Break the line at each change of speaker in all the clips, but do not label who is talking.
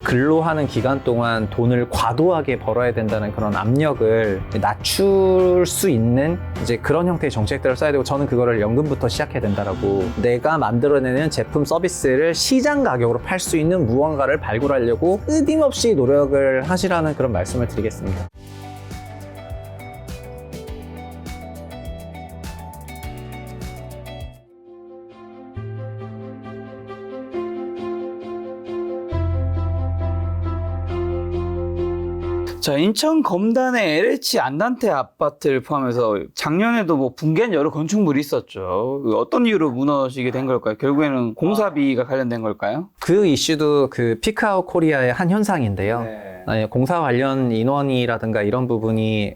근로하는 기간 동안 돈을 과도하게 벌어야 된다는 그런 압력을 낮출 수 있는 이제 그런 형태의 정책들을 써야 되고, 저는 그거를 연금부터 시작해야 된다라고, 내가 만들어내는 제품 서비스를 시장 가격으로 팔 수 있는 무언가를 발굴하려고 끊임없이 노력을 하시라는 그런 말씀을 드리겠습니다.
자, 인천 검단의 LH 안단테 아파트를 포함해서 작년에도 뭐 붕괴한 여러 건축물이 있었죠. 어떤 이유로 무너지게 된 걸까요? 결국에는 공사비가 관련된 걸까요?
그 이슈도 그 피크아웃 코리아의 한 현상인데요. 공사 관련 인원이라든가 이런 부분이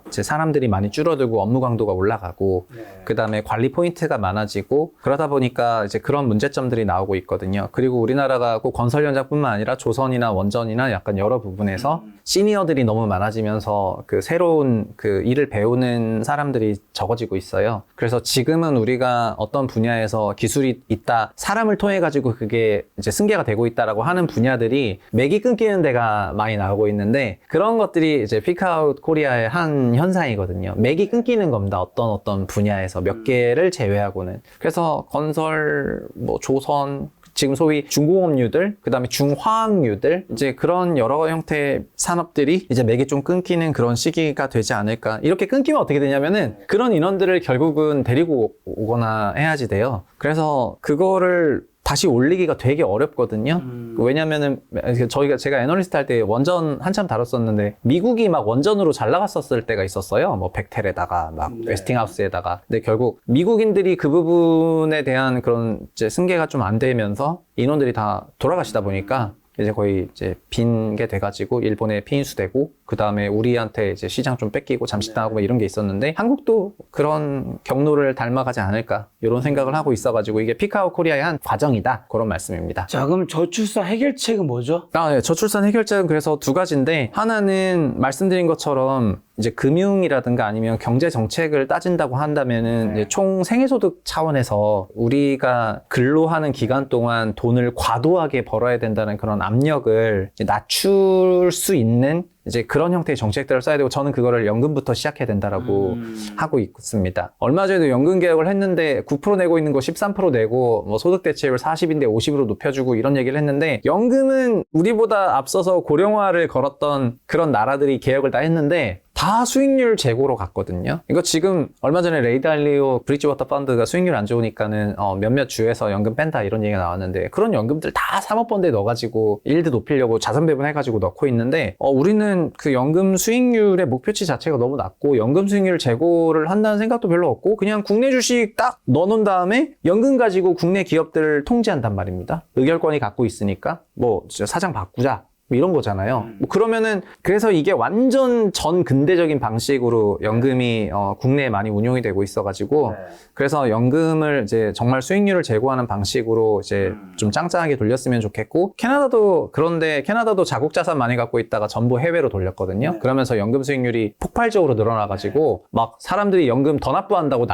이제 사람들이 많이 줄어들고 업무 강도가 올라가고, 그다음에 관리 포인트가 많아지고, 그러다 보니까 이제 그런 문제점들이 나오고 있거든요. 그리고 우리나라가 꼭 건설 현장뿐만 아니라 조선이나 원전이나 약간 여러 부분에서 시니어들이 너무 많아지면서 그 새로운 그 일을 배우는 사람들이 적어지고 있어요. 그래서 지금은 우리가 어떤 분야에서 기술이 있다, 사람을 통해 가지고 그게 이제 승계가 되고 있다라고 하는 분야들이 맥이 끊기는 데가 많이 나오고 있는데, 그런 것들이 이제 피크아웃 코리아의 한 현상이거든요. 맥이 끊기는 겁니다. 어떤 분야에서 몇 개를 제외하고는. 그래서 건설, 뭐 조선, 지금 소위 중공업류들, 그 다음에 중화학류들, 이제 그런 여러 형태의 산업들이 이제 맥이 좀 끊기는 그런 시기가 되지 않을까. 이렇게 끊기면 어떻게 되냐면은 그런 인원들을 결국은 데리고 오거나 해야지 돼요. 그래서 그거를 다시 올리기가 되게 어렵거든요. 왜냐면은 제가 애널리스트 할 때 원전 한참 다뤘었는데, 미국이 막 원전으로 잘 나갔었을 때가 있었어요. 뭐 벡텔에다가 막 웨스팅하우스에다가. 근데 결국 미국인들이 그 부분에 대한 그런 이제 승계가 좀 안 되면서 인원들이 다 돌아가시다 보니까 이제 거의 이제 빈 게 돼가지고 일본에 피인수되고, 그 다음에 우리한테 이제 시장 좀 뺏기고 잠식당하고 막 이런 게 있었는데, 한국도 그런 경로를 닮아가지 않을까 이런 생각을 하고 있어가지고, 이게 피크아웃 코리아의 한 과정이다, 그런 말씀입니다.
자, 그럼 저출산 해결책은 뭐죠?
네, 저출산 해결책은 그래서 두 가지인데, 하나는 말씀드린 것처럼 이제 금융이라든가 아니면 경제 정책을 따진다고 한다면은 이제 총 생애소득 차원에서 우리가 근로하는 기간 동안 돈을 과도하게 벌어야 된다는 그런 압력을 낮출 수 있는 이제 그런 형태의 정책들을 써야 되고, 저는 그거를 연금부터 시작해야 된다라고 하고 있습니다. 얼마 전에도 연금 개혁을 했는데 9% 내고 있는 거 13% 내고, 뭐 소득 대체율 40인데 50으로 높여주고 이런 얘기를 했는데, 연금은 우리보다 앞서서 고령화를 걸었던 그런 나라들이 개혁을 다 했는데 다 수익률 제고로 갔거든요. 이거 지금 얼마 전에 레이 달리오 브리지워터 펀드가 수익률 안 좋으니까는 몇몇 주에서 연금 뺀다 이런 얘기가 나왔는데, 그런 연금들 다 사모펀드에 넣어가지고 일드 높이려고 자산 배분해가지고 넣고 있는데, 우리는 그 연금 수익률의 목표치 자체가 너무 낮고, 연금 수익률 제고를 한다는 생각도 별로 없고, 그냥 국내 주식 딱 넣어놓은 다음에 연금 가지고 국내 기업들을 통제한단 말입니다. 의결권이 갖고 있으니까 뭐 진짜 사장 바꾸자, 뭐 이런 거잖아요. 뭐 그러면은, 그래서 이게 완전 전 근대적인 방식으로 연금이 국내에 많이 운용이 되고 있어가지고, 그래서 연금을 이제 정말 수익률을 제고하는 방식으로 이제 좀 짱짱하게 돌렸으면 좋겠고, 그런데 캐나다도 자국 자산 많이 갖고 있다가 전부 해외로 돌렸거든요. 그러면서 연금 수익률이 폭발적으로 늘어나가지고 막 사람들이 연금 더 납부한다고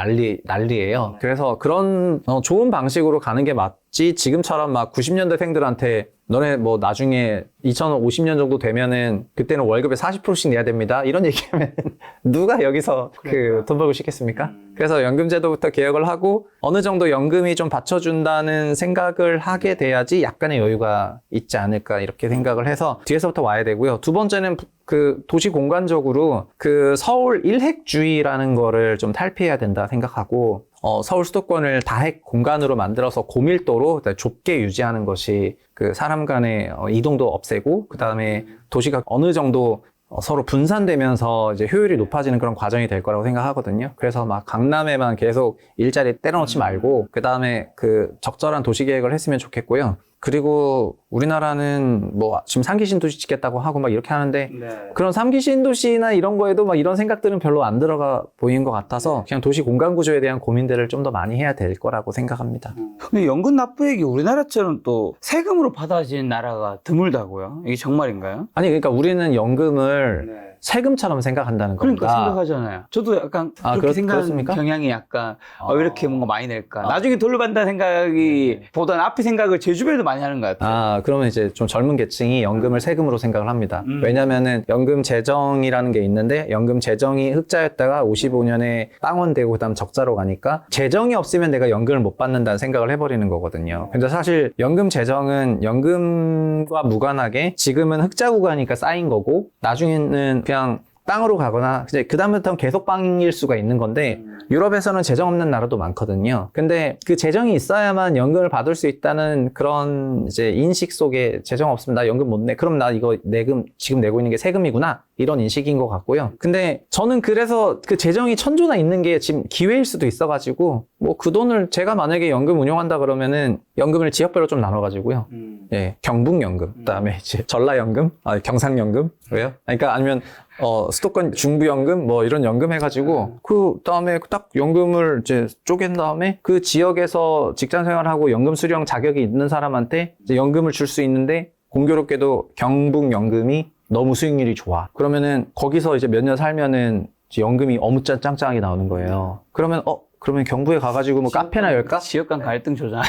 난리예요. 그래서 그런 좋은 방식으로 가는 게 맞지, 지금처럼 막 90년대생들한테 너네 뭐 나중에 2050년 정도 되면은 그때는 월급의 40%씩 내야 됩니다, 이런 얘기하면 누가 여기서 그 돈 벌고 싶겠습니까? 그래서 연금 제도부터 개혁을 하고 어느 정도 연금이 좀 받쳐준다는 생각을 하게 돼야지 약간의 여유가 있지 않을까, 이렇게 생각을 해서 뒤에서부터 와야 되고요. 두 번째는 그 도시 공간적으로 그 서울 일핵주의라는 거를 좀 탈피해야 된다 생각하고, 서울 수도권을 다핵 공간으로 만들어서 고밀도로 좁게 유지하는 것이 그 사람 간의 이동도 없애고, 그 다음에 도시가 어느 정도 서로 분산되면서 이제 효율이 높아지는 그런 과정이 될 거라고 생각하거든요. 그래서 막 강남에만 계속 일자리 때려놓지 말고, 그 다음에 그 적절한 도시 계획을 했으면 좋겠고요. 그리고 우리나라는 뭐 지금 3기 신도시 짓겠다고 하고 막 이렇게 하는데, 그런 3기 신도시나 이런 거에도 막 이런 생각들은 별로 안 들어가 보이는 것 같아서 그냥 도시 공간 구조에 대한 고민들을 좀 더 많이 해야 될 거라고 생각합니다.
근데 연금 납부액이 우리나라처럼 또 세금으로 받아지는 나라가 드물다고요? 이게 정말인가요?
아니, 그러니까 우리는 연금을 세금처럼 생각한다는
그러니까
겁니다.
생각하잖아요. 저도 약간
아,
그렇게 생각하는
그렇습니까?
경향이 약간 왜 이렇게 뭔가 많이 낼까.
아.
나중에 돌려받는다는 생각이 보다는 앞에 생각을 제 주변에도 많이 하는 것 같아요.
아, 그러면 이제 좀 젊은 계층이 연금을 세금으로 생각을 합니다. 왜냐면은 연금 재정이라는 게 있는데 연금 재정이 흑자였다가 55년에 빵원되고 그다음 적자로 가니까 재정이 없으면 내가 연금을 못 받는다는 생각을 해버리는 거거든요. 근데 사실 연금 재정은 연금과 무관하게 지금은 흑자 구간이니까 쌓인 거고 나중에는 그냥 빵으로 가거나 이제 그다음부터는 계속 빵일 수가 있는 건데 유럽에서는 재정 없는 나라도 많거든요. 근데 그 재정이 있어야만 연금을 받을 수 있다는 그런 이제 인식 속에 재정 없으면 나 연금 못 내. 그럼 나 이거 내금 지금 내고 있는 게 세금이구나. 이런 인식인 것 같고요. 근데 저는 그래서 그 재정이 천조나 있는 게 지금 기회일 수도 있어가지고 뭐 그 돈을 제가 만약에 연금 운용한다 그러면은 연금을 지역별로 좀 나눠가지고요. 예, 경북연금, 그다음에 이제 전라연금, 경상연금, 왜요? 그러니까 아니면 수도권 중부연금 뭐 이런 연금 해가지고 그 다음에 딱 연금을 이제 쪼갠 다음에 그 지역에서 직장 생활하고 연금 수령 자격이 있는 사람한테 이제 연금을 줄 수 있는데 공교롭게도 경북연금이 너무 수익률이 좋아. 그러면은 거기서 이제 몇 년 살면은 이제 연금이 어무짠 짱짱하게 나오는 거예요. 그러면 경부에 가가지고 뭐 카페나 열까?
지역 간 갈등 조장.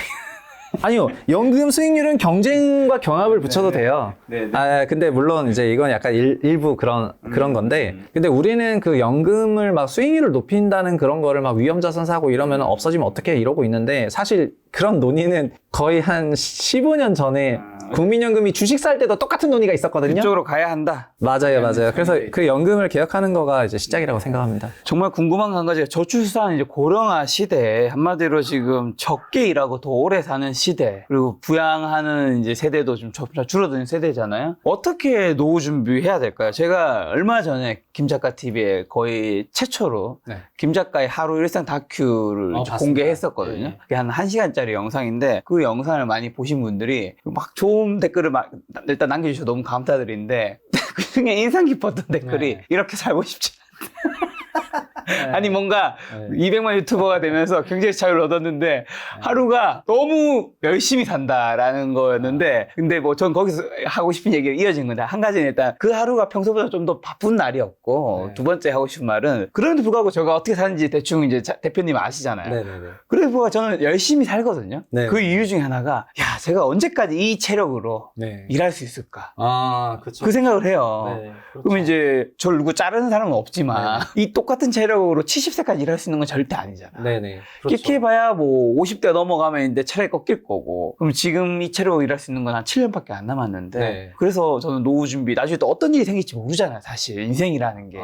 아니요. 연금 수익률은 경쟁과 경합을 붙여도 돼요.
네네.
근데 물론 이제 이건 약간 일부 그런 건데, 근데 우리는 그 연금을 막 수익률을 높인다는 그런 거를 막 위험자산 사고 이러면 없어지면 어떻게 이러고 있는데, 사실 그런 논의는 거의 한 15년 전에 국민연금이 주식 살 때도 똑같은 논의가 있었거든요.
이쪽으로 가야 한다.
맞아요. 그래서 그 연금을 개혁하는 거가 이제 시작이라고 생각합니다.
정말 궁금한 거 한 가지가 저출산 이제 고령화 시대, 한마디로 지금 적게 일하고 더 오래 사는 시대, 그리고 부양하는 이제 세대도 좀 줄어드는 세대잖아요. 어떻게 노후 준비해야 될까요? 제가 얼마 전에 김 작가 TV에 거의 최초로
네.
김 작가의 하루 일상 다큐를
봤습니다.
공개했었거든요.
네.
그게 한 1시간짜리 영상인데 그 영상을 많이 보신 분들이 막 좋은 댓글을 막 일단 남겨주셔서 너무 감사드리는데 그 중에 인상 깊었던 댓글이
네.
이렇게 살고 싶지 아니 뭔가
네.
200만 유튜버가 되면서 경제 자유를 얻었는데 하루가 너무 열심히 산다라는 거였는데 근데 뭐 전 거기서 하고 싶은 얘기가 이어진 건데 한 가지는 일단 그 하루가 평소보다 좀 더 바쁜 날이었고
네.
두 번째 하고 싶은 말은 그럼에도 불구하고 제가 어떻게 사는지 대충 이제 대표님 아시잖아요.
네네네.
그래서 불구하고 저는 열심히 살거든요.
네.
그 이유 중에 하나가 야 제가 언제까지 이 체력으로
네.
일할 수 있을까
그렇죠.
그 생각을 해요.
네,
그럼 이제 저를 누구 자르는 사람은 없지만 이 똑같은 체력으로 70세까지 일할 수 있는 건 절대 아니잖아.
네네.
이렇게 해봐야 뭐 50대 넘어가면 이제 체력이 꺾일 거고 그럼 지금 이 체력으로 일할 수 있는 건 한 7년밖에 안 남았는데
네.
그래서 저는 노후 준비 나중에 또 어떤 일이 생길지 모르잖아요. 사실 인생이라는 게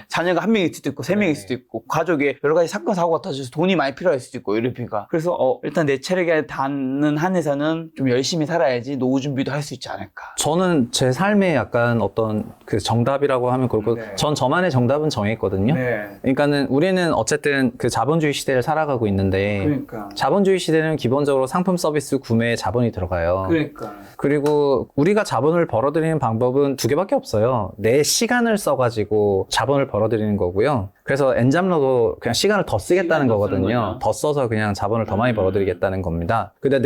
자녀가 한 명일 수도 있고 세 명일 수도 있고 가족에 여러 가지 사건 사고가 터져서 돈이 많이 필요할 수도 있고 이러니까 그래서 일단 내 체력에 닿는 한에서는 좀 열심히 살아야지 노후 준비도 할 수 있지 않을까.
저는 제 삶에 약간 어떤 그 정답이라고 하면 그렇고
네.
전 저만의 정답은 정했거든요.
네.
그러니까는 우리는 어쨌든 그 자본주의 시대를 살아가고 있는데
그러니까.
자본주의 시대는 기본적으로 상품 서비스 구매에 자본이 들어가요.
그러니까.
그리고 우리가 자본을 벌어들이는 방법은 두 개밖에 없어요. 내 시간을 써가지고 자본을 벌어들이는 거고요. 그래서 엔잡러도 그냥 시간을 더 쓰겠다는
시간을 더 쓰는
거거든요.
거죠.
더 써서 그냥 자본을 더 많이 벌어들이겠다는 겁니다. 근데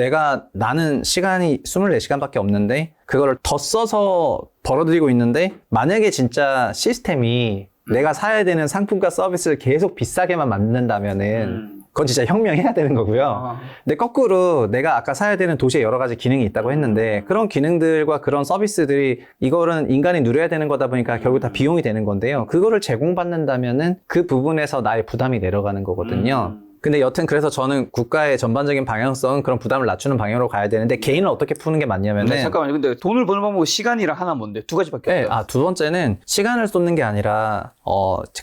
나는 시간이 24시간밖에 없는데 그거를 더 써서 벌어들이고 있는데 만약에 진짜 시스템이 내가 사야 되는 상품과 서비스를 계속 비싸게만 만든다면은 그건 진짜 혁명해야 되는 거고요. 근데 거꾸로 내가 아까 사야 되는 도시에 여러 가지 기능이 있다고 했는데 그런 기능들과 그런 서비스들이 이거는 인간이 누려야 되는 거다 보니까 결국 다 비용이 되는 건데요. 그거를 제공받는다면은 그 부분에서 나의 부담이 내려가는 거거든요. 근데 여튼 그래서 저는 국가의 전반적인 방향성은 그런 부담을 낮추는 방향으로 가야 되는데 개인은 어떻게 푸는 게 맞냐면은
네, 잠깐만요. 근데 돈을 버는 방법은 시간이랑 하나 뭔데? 두 가지밖에
네,
없어요.
두 번째는 시간을 쏟는 게 아니라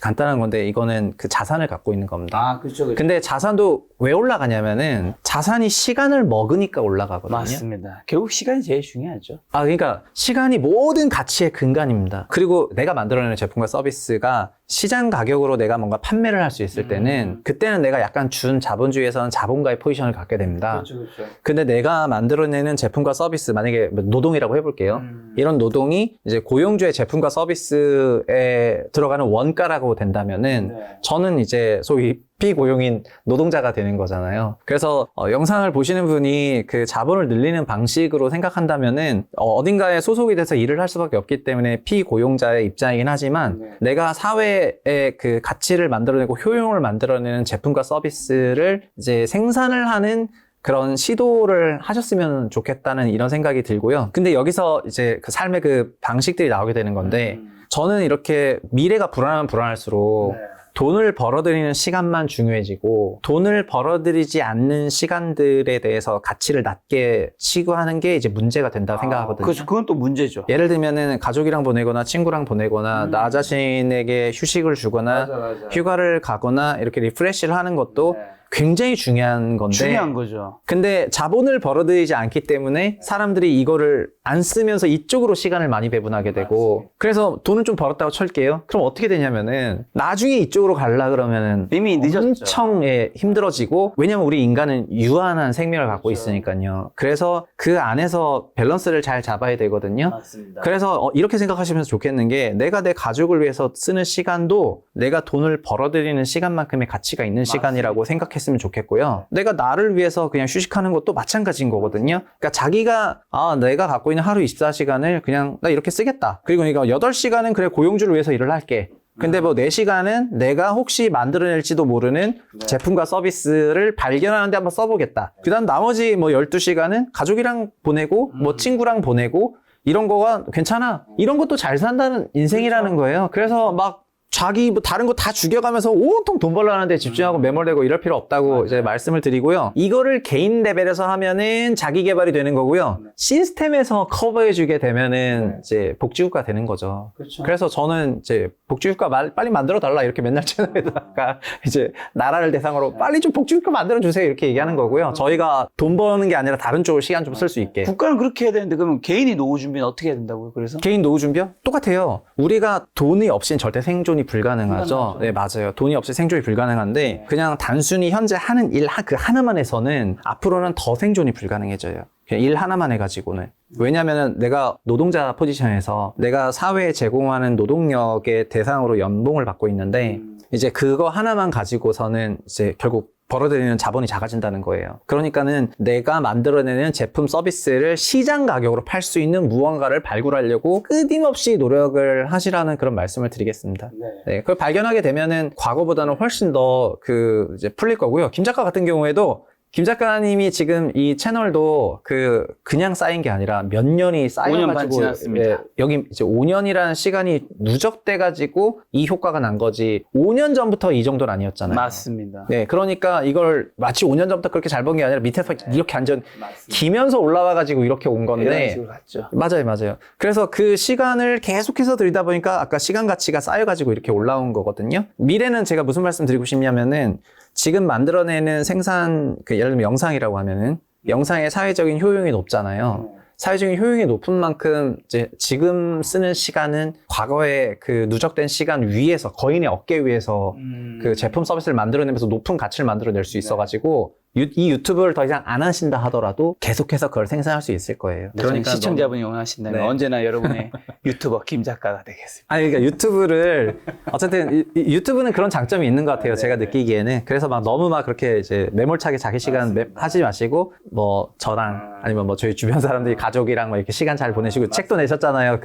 간단한 건데 이거는 그 자산을 갖고 있는 겁니다.
그렇죠.
근데 자산도 왜 올라가냐면은 자산이 시간을 먹으니까 올라가거든요.
맞습니다. 결국 시간이 제일 중요하죠.
그러니까 시간이 모든 가치의 근간입니다. 그리고 내가 만들어내는 제품과 서비스가 시장 가격으로 내가 뭔가 판매를 할 수 있을 때는 그때는 내가 약간 준 자본주의에서는 자본가의 포지션을 갖게 됩니다.
그렇죠.
근데 내가 만들어내는 제품과 서비스, 만약에 노동이라고 해볼게요. 이런 노동이 이제 고용주의 제품과 서비스에 들어가는 원가라고 된다면은 저는 이제 소위 피고용인 노동자가 되는 거잖아요. 그래서 영상을 보시는 분이 그 자본을 늘리는 방식으로 생각한다면은 어딘가에 소속이 돼서 일을 할 수밖에 없기 때문에 피고용자의 입장이긴 하지만 내가 사회에 그 가치를 만들어내고 효용을 만들어내는 제품과 서비스를 이제 생산을 하는 그런 시도를 하셨으면 좋겠다는 이런 생각이 들고요. 근데 여기서 이제 그 삶의 그 방식들이 나오게 되는 건데 저는 이렇게 미래가 불안하면 불안할수록 돈을 벌어들이는 시간만 중요해지고 돈을 벌어들이지 않는 시간들에 대해서 가치를 낮게 치고하는 게 이제 문제가 된다고 생각하거든요.
그렇죠. 그건 또 문제죠.
예를 들면은 가족이랑 보내거나 친구랑 보내거나 나 자신에게 휴식을 주거나
맞아.
휴가를 가거나 이렇게 리프레시를 하는 것도 굉장히 중요한 건데
중요한 거죠.
근데 자본을 벌어들이지 않기 때문에 사람들이 이거를 안 쓰면서 이쪽으로 시간을 많이 배분하게 되고 그래서 돈을 좀 벌었다고 칠게요. 그럼 어떻게 되냐면은 나중에 이쪽으로 가려 그러면은
이미 늦었죠.
엄청 힘들어지고 왜냐면 우리 인간은 유한한 생명을 갖고 있으니까요. 그래서 그 안에서 밸런스를 잘 잡아야 되거든요.
맞습니다.
그래서 이렇게 생각하시면 좋겠는 게 내가 내 가족을 위해서 쓰는 시간도 내가 돈을 벌어들이는 시간만큼의 가치가 있는 시간이라고 생각했으면 좋겠고요. 내가 나를 위해서 그냥 휴식하는 것도 마찬가지인 거거든요. 그러니까 자기가 내가 갖고 있는 하루 24시간을 그냥 나 이렇게 쓰겠다. 그리고 그러니까 8시간은 그래 고용주를 위해서 일을 할게. 근데 뭐 4시간은 내가 혹시 만들어낼지도 모르는 제품과 서비스를 발견하는데 한번 써보겠다. 그 다음 나머지 뭐 12시간은 가족이랑 보내고 뭐 친구랑 보내고 이런 거가 괜찮아. 이런 것도 잘 산다는 인생이라는 거예요. 그래서 막 자기 뭐 다른 거 다 죽여가면서 온통 돈 벌려는 데 집중하고 매몰되고 이럴 필요 없다고 이제 말씀을 드리고요. 이거를 개인 레벨에서 하면은 자기 개발이 되는 거고요. 시스템에서 커버해주게 되면은 이제 복지국가 되는 거죠.
그렇죠.
그래서 저는 이제 복지국가 빨리 만들어 달라 이렇게 맨날 채널에다가 이제 나라를 대상으로 빨리 좀 복지국가 만들어 주세요 이렇게 얘기하는 거고요. 저희가 돈 버는 게 아니라 다른 쪽으로 시간 좀 쓸 수 있게.
국가는 그렇게 해야 되는데 그러면 개인이 노후 준비는 어떻게 해야 된다고요? 그래서
개인 노후 준비요? 똑같아요. 우리가 돈이 없이는 절대 생존이 불가능하죠. 네, 맞아요. 돈이 없이 생존이 불가능한데 그냥 단순히 현재 하는 일 그 하나만 해서는 앞으로는 더 생존이 불가능해져요. 그냥 일 하나만 해가지고는. 왜냐면은 내가 노동자 포지션에서 내가 사회에 제공하는 노동력의 대상으로 연봉을 받고 있는데 이제 그거 하나만 가지고서는 이제 결국 벌어들이는 자본이 작아진다는 거예요. 그러니까는 내가 만들어내는 제품 서비스를 시장 가격으로 팔 수 있는 무언가를 발굴하려고 끊임없이 노력을 하시라는 그런 말씀을 드리겠습니다. 네, 그걸 발견하게 되면은 과거보다는 훨씬 더 이제 풀릴 거고요. 김 작가 같은 경우에도 김 작가님이 지금 이 채널도 그냥 쌓인 게 아니라 몇 년이
5년 반
쌓여가지고
지났습니다.
예, 여기 이제 5년이라는 시간이 누적돼가지고 이 효과가 난 거지 5년 전부터 이 정도는 아니었잖아요.
맞습니다.
네, 그러니까 이걸 마치 5년 전부터 그렇게 잘 번 게 아니라 밑에서 이렇게 완전 기면서 올라와가지고 이렇게 온
이런
건데
식으로 갔죠.
맞아요. 그래서 그 시간을 계속해서 들이다 보니까 아까 시간 가치가 쌓여가지고 이렇게 올라온 거거든요. 미래는 제가 무슨 말씀 드리고 싶냐면은 지금 만들어내는 생산, 예를 들면 영상이라고 하면은 영상의 사회적인 효용이 높잖아요. 사회적인 효용이 높은 만큼 이제 지금 쓰는 시간은 과거에 그 누적된 시간 위에서 거인의 어깨 위에서 그 제품 서비스를 만들어내면서 높은 가치를 만들어낼 수 있어가지고 이 유튜브를 더 이상 안 하신다 하더라도 계속해서 그걸 생산할 수 있을 거예요.
그러니까 시청자분이 원하신다면
네.
언제나 여러분의 유튜버 김 작가가 되겠습니다.
아니, 그러니까 유튜브를, 어쨌든, 유튜브는 그런 장점이 있는 것 같아요. 제가 느끼기에는. 그래서 막 너무 막 그렇게 이제 매몰차게 자기 시간 하지 마시고, 뭐, 저랑, 아니면 뭐 저희 주변 사람들이 가족이랑 뭐 이렇게 시간 잘 보내시고, 책도 내셨잖아요.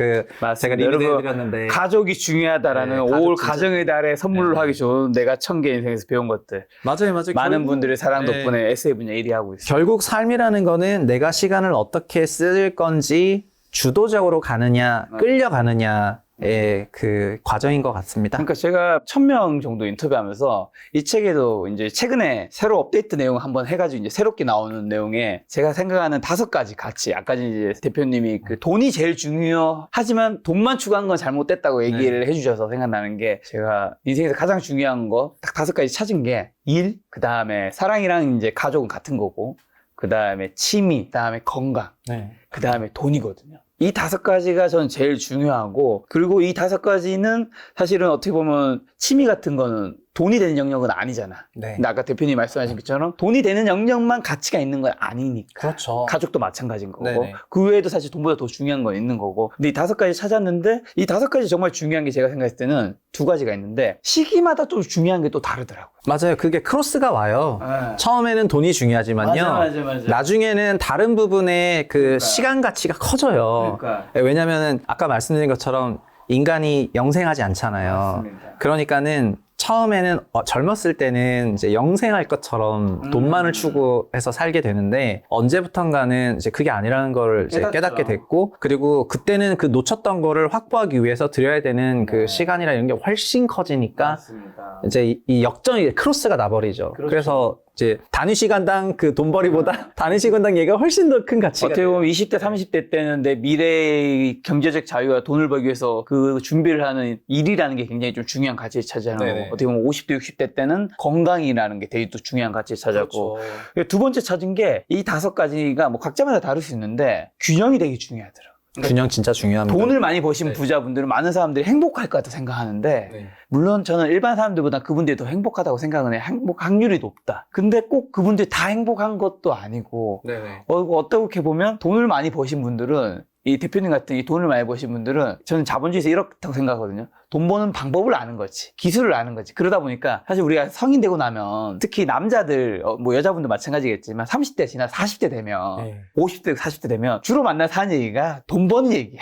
제가 리뷰 해드렸는데.
가족이 중요하다라는
네, 가족
올
진짜-
가정의 달에 선물로
네.
하기 좋은 내가 1000개 인생에서 배운 것들.
맞아요.
많은
결국-
분들의 사랑
네.
덕분에 에세이 분야 1위 하고 있어요.
결국 삶이라는 거는 내가 시간을 어떻게 쓸 건지 주도적으로 가느냐, 끌려가느냐의 그 과정인 것 같습니다.
그러니까 제가 1000명 정도 인터뷰하면서 이 책에도 이제 최근에 새로 업데이트 내용을 한번 해가지고 이제 새롭게 나오는 내용에 제가 생각하는 5가지 가치. 아까 이제 대표님이 그 돈이 제일 중요하지만 돈만 추구한 건 잘못됐다고 얘기를 해주셔서 생각나는 게 제가 인생에서 가장 중요한 거 딱 5가지 찾은 게 일, 그 다음에 사랑이랑 이제 가족은 같은 거고, 그 다음에 취미, 그 다음에 건강,
네.
그 다음에 돈이거든요. 이 5가지가 저는 제일 중요하고, 그리고 이 5가지는 사실은 어떻게 보면 취미 같은 거는 돈이 되는 영역은 아니잖아.
네.
근데 아까 대표님이 말씀하신 것처럼 돈이 되는 영역만 가치가 있는 건 아니니까.
그렇죠.
가족도 마찬가지인 거고.
네네.
그 외에도 사실 돈보다 더 중요한 건 있는 거고. 근데 이 5가지 찾았는데 이 5가지 정말 중요한 게 제가 생각했을 때는 2가지가 있는데 시기마다 좀 중요한 게 또 다르더라고요.
맞아요. 그게 크로스가 와요.
네.
처음에는 돈이 중요하지만요.
맞아.
나중에는 다른 부분의 그
그러니까요.
시간 가치가 커져요.
그러니까.
왜냐면은 아까 말씀드린 것처럼 인간이 영생하지 않잖아요.
맞습니다.
그러니까는 처음에는 젊었을 때는 이제 영생할 것처럼 돈만을 추구해서 살게 되는데 언제부턴가는 이제 그게 아니라는 걸 이제
깨닫죠.
깨닫게 됐고 그리고 그때는 그 놓쳤던 거를 확보하기 위해서 들여야 되는 그 시간이나 이런 게 훨씬 커지니까
맞습니다.
이제 이 역전이 크로스가 나버리죠.
그렇죠.
그래서 이제 단위 시간당 그 돈벌이보다 단위 시간당 얘가 훨씬 더 큰 가치가
어떻게 보면 20대, 30대 때는 내 미래의 경제적 자유와 돈을 벌기 위해서 그 준비를 하는 일이라는 게 굉장히 좀 중요한 가치를 차지하는
네네.
거고, 어떻게 보면 50대, 60대 때는 건강이라는 게 되게 또 중요한 가치를 차지하고,
그렇죠.
2번째 찾은 게 이 5가지가 뭐 각자마다 다를 수 있는데 균형이 되게 중요하더라고요.
균형 진짜 중요합니다.
돈을 많이 버신
네.
부자분들은 많은 사람들이 행복할 것 같다 생각하는데
네.
물론 저는 일반 사람들보다 그분들이 더 행복하다고 생각은 해요. 행복 확률이 높다. 근데 꼭 그분들이 다 행복한 것도 아니고
네네.
어떻게 보면 돈을 많이 버신 분들은 이 대표님 같은 이 돈을 많이 버신 분들은 저는 자본주의에서 이렇다고 생각하거든요. 돈 버는 방법을 아는 거지. 기술을 아는 거지. 그러다 보니까 사실 우리가 성인 되고 나면 특히 남자들, 뭐 여자분도 마찬가지겠지만 30대 지나 40대 되면
네.
50대, 40대 되면 주로 만나서 하는 얘기가 돈 버는 얘기야.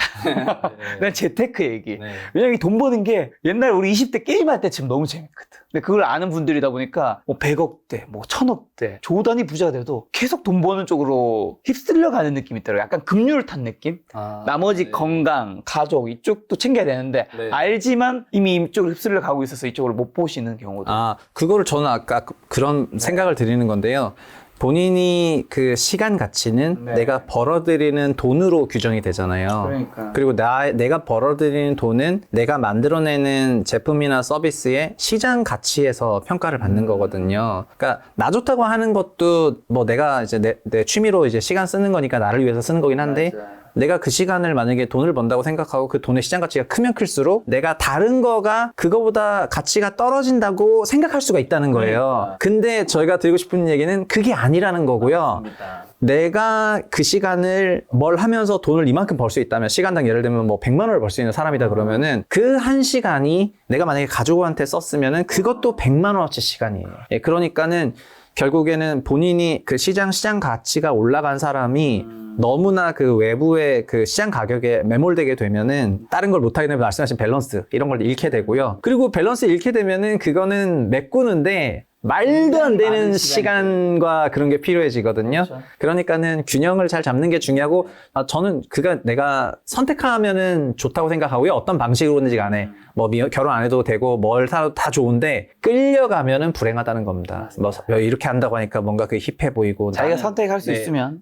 그냥 재테크 얘기.
네.
왜냐면 이 돈 버는 게 옛날 우리 20대 게임할 때쯤 너무 재밌거든. 근데 그걸 아는 분들이다 보니까 뭐 100억대, 뭐 1000억대, 조 단위 부자가 돼도 계속 돈 버는 쪽으로 휩쓸려 가는 느낌이 있더라고요. 약간 급류를 탄 느낌? 나머지
네.
건강, 가족 이쪽도 챙겨야 되는데
네.
알지만 이미 이쪽으로 휩쓸려 가고 있어서 이쪽을 못 보시는 경우도.
그거를 저는 아까 그런 생각을 드리는 건데요. 본인이 그 시간 가치는
네.
내가 벌어들이는 돈으로 규정이 되잖아요.
그러니까.
그리고 내가 벌어들이는 돈은 내가 만들어내는 제품이나 서비스의 시장 가치에서 평가를 받는 거거든요. 그러니까 나 좋다고 하는 것도 뭐 내가 이제 내 취미로 이제 시간 쓰는 거니까 나를 위해서 쓰는 거긴 한데
맞아요.
내가 그 시간을 만약에 돈을 번다고 생각하고 그 돈의 시장 가치가 크면 클수록 내가 다른 거가 그거보다 가치가 떨어진다고 생각할 수가 있다는 거예요.
그러니까.
근데 저희가 드리고 싶은 얘기는 그게 아니라는 거고요.
맞습니다.
내가 그 시간을 뭘 하면서 돈을 이만큼 벌 수 있다면 시간당 예를 들면 뭐 100만 원을 벌 수 있는 사람이다 그러면은 그 한 시간이 내가 만약에 가족한테 썼으면은 그것도 100만 원어치 시간이에요. 예, 그러니까는 결국에는 본인이 그 시장 가치가 올라간 사람이 너무나 그 외부의 그 시장 가격에 매몰되게 되면은 다른 걸 못하게 되면 말씀하신 밸런스 이런 걸 잃게 되고요. 그리고 밸런스 잃게 되면은 그거는 메꾸는데 말도 안 되는
많은
시간과 그런 게 필요해지거든요.
그렇죠.
그러니까는 균형을 잘 잡는 게 중요하고 저는 내가 선택하면은 좋다고 생각하고요. 어떤 방식으로든지 간에 뭐 결혼 안 해도 되고 뭘 사도 다 좋은데 끌려가면은 불행하다는 겁니다. 뭐 이렇게 한다고 하니까 뭔가 그 힙해 보이고
자기가
나는-
선택할 수
네.
있으면.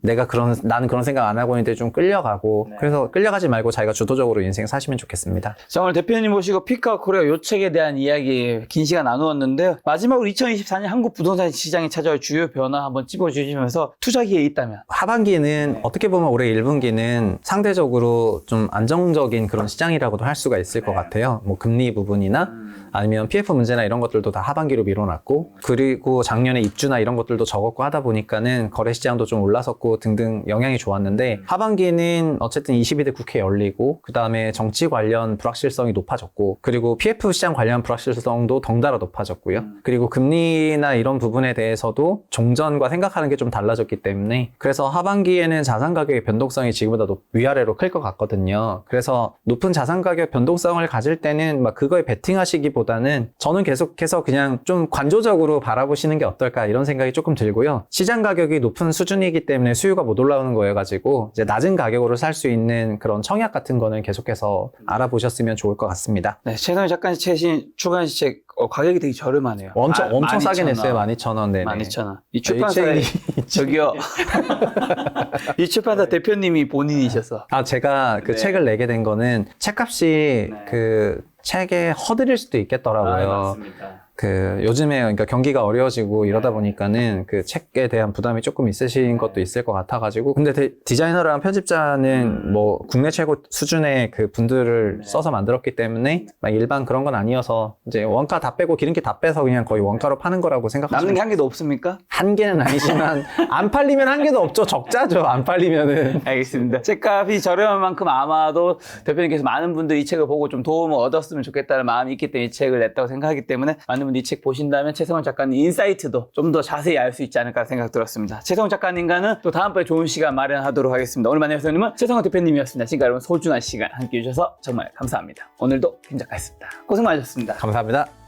나는 그런 생각 안 하고 있는데 좀 끌려가고
네.
그래서 끌려가지 말고 자기가 주도적으로 인생 사시면 좋겠습니다.
자, 오늘 대표님 모시고 피카 코리아 요 책에 대한 이야기 긴 시간 나누었는데요. 마지막으로 2024년 한국 부동산 시장이 찾아올 주요 변화 한번 찝어주시면서 투자 기회 있다면.
하반기는 어떻게 보면 올해 1분기는 상대적으로 좀 안정적인 그런 시장이라고도 할 수가 있을 것 같아요. 뭐 금리 부분이나 아니면 PF 문제나 이런 것들도 다 하반기로 밀어놨고 그리고 작년에 입주나 이런 것들도 적었고 하다 보니까는 거래 시장도 좀 올라섰고 등등 영향이 좋았는데 하반기는 어쨌든 22대 국회 열리고 그 다음에 정치 관련 불확실성이 높아졌고 그리고 PF 시장 관련 불확실성도 덩달아 높아졌고요. 그리고 금리나 이런 부분에 대해서도 종전과 생각하는 게 좀 달라졌기 때문에 그래서 하반기에는 자산 가격의 변동성이 지금보다 위아래로 클 것 같거든요. 그래서 높은 자산 가격 변동성을 가질 때는 막 그거에 베팅하시기보다는 저는 계속해서 그냥 좀 관조적으로 바라보시는 게 어떨까 이런 생각이 조금 들고요. 시장 가격이 높은 수준이기 때문에 수요가 못 올라오는 거여 가지고 이제 낮은 가격으로 살 수 있는 그런 청약 같은 거는 계속해서 알아보셨으면 좋을 것 같습니다.
네, 최근에 작가님 최신 출간한 책 가격이 되게 저렴하네요.
엄청 싸게
12,000원.
냈어요. 12,000원. 네네.
12,000원. 이 출판사에
이
저기요. 이 출판사 대표님이 본인이셔서.
제가 그
네.
책을 내게 된 거는 책값이
네.
그 책에 허드릴 수도 있겠더라고요. 그 요즘에 그러니까 경기가 어려워지고 이러다 보니까는 그 책에 대한 부담이 조금 있으신 것도 있을 것 같아가지고 근데 디자이너랑 편집자는 뭐 국내 최고 수준의 그 분들을 써서 만들었기 때문에 막 일반 그런 건 아니어서 이제 원가 다 빼고 기름기 다 빼서 그냥 거의 원가로 파는 거라고 생각하시면
남는 게 한 개도 없습니까?
한 개는 아니지만 안 팔리면 한 개도 없죠. 적자죠. 안 팔리면은.
알겠습니다. 책값이 저렴한 만큼 아마도 대표님께서 많은 분들이 이 책을 보고 좀 도움을 얻었으면 좋겠다는 마음이 있기 때문에 이 책을 냈다고 생각하기 때문에 많은 분들이 이 책 보신다면 최성원 작가님 인사이트도 좀 더 자세히 알 수 있지 않을까 생각 들었습니다. 최성원 작가님과는 또 다음번에 좋은 시간 마련하도록 하겠습니다. 오늘 만난 회원님은 최성원 대표님이었습니다. 지금까지 여러분 소중한 시간 함께 해주셔서 정말 감사합니다. 오늘도 김 작가였습니다. 고생 많으셨습니다.
감사합니다.